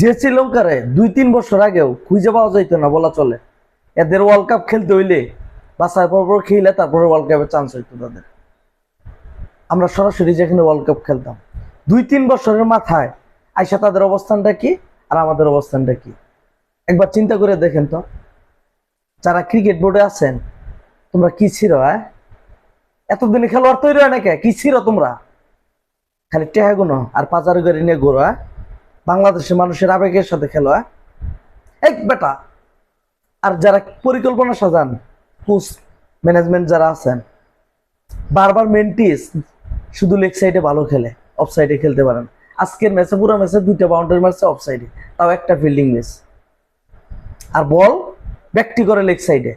যে শ্রীলঙ্কারে 2-3 বছর আগেও খুঁজে পাওয়া যাইতো না বলা চলে। এদের ওয়ার্ল্ড কাপ খেলতে হইলে বাছাই পর খেলে তারপরে ওয়ার্ল্ড কাপের চান্স হইতো তাদের। আমরা সরাসরি যেখানে ওয়ার্ল্ড কাপ খেলতাম 2-3 বছরের মাথায় আইসা তাদের অবস্থানটা কি আর আমাদের অবস্থানটা কি একবার চিন্তা করে দেখেন তো। যারা ক্রিকেট বোর্ডে আছেন তোমরা কি ছিল? এতদিনে খেলোয়াড় তৈরি হয় নাকি? কি ছিল তোমরা? খালি টেহা গুনো আর পাচারি করে নিয়ে ঘোরা। বাংলাদেশের মানুষের আবেগের সাথে খেলো এক বেটা। আর যারা পরিকল্পনা সাজান কোচ ম্যানেজমেন্ট যারা আছেন বারবার মেন্টিস শুধু লেগ সাইডে ভালো খেলে, অফ সাইডে খেলতে পারেন। আজকের ম্যাচে পুরো ম্যাচে 2টা বাউন্ডারি মারছে অফ সাইডে, তাও একটা ফিল্ডিং মিস। আর বল ব্যাকটি করে লেগ সাইডে।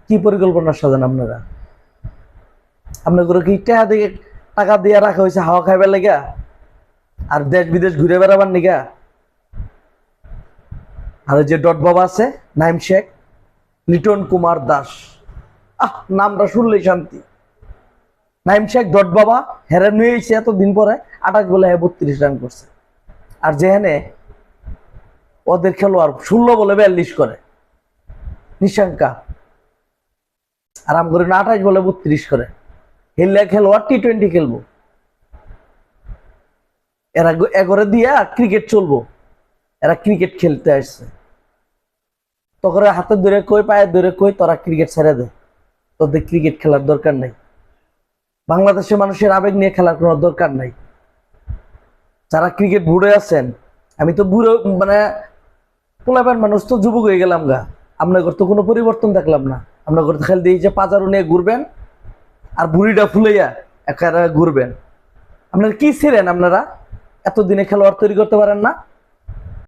কি পরিকল্পনা সাজান আপনারা? আপনাদের কি টাকা দিয়ে রাখা হয়েছে হাওয়া খাইবার লেগা আর দেশ বিদেশ ঘুরে বেড়াবার নিগা? আর যে ডট বাবা আছে নাইম শেখ, লিটন কুমার দাস, নামটা শুনলেই শান্তি। নাইম শেখ ডট বাবা হেরে নিয়েছে এতদিন পরে 28 বলে 32 রান করছে। আর যেখানে ওদের খেলোয়াড় 16 বলে 42 করে নিশাঙ্কা, আরাম করে না 28 বলে 32 করে। হেললে খেলোয়াড় টি20 খেলবো, এরা এগরে দিয়া ক্রিকেট চলবো। এরা ক্রিকেট খেলতে আসছে, তখন হাতে ধরে কই পায়ে ধরে কই তোরা ক্রিকেট ছেড়ে দে, তোদের ক্রিকেট খেলার দরকার নাই। বাংলাদেশের মানুষের আবেগ নিয়ে খেলার কোনো দরকার নাই। যারা ক্রিকেট বুড়ে আছেন, আমি তো বুড়ো মানে পোলাপান মানুষ তো যুবক হয়ে গেলাম গা। আপনার তো কোনো পরিবর্তন দেখলাম না। আপনার ঘর খেল দিয়ে যে পাজারু নিয়ে ঘুরবেন আর বুড়িটা ফুলাইয়া একা ঘুরবেন। আপনারা কি ছিলেন? আপনারা এতদিনে খেলোয়াড় তৈরি করতে পারেন না?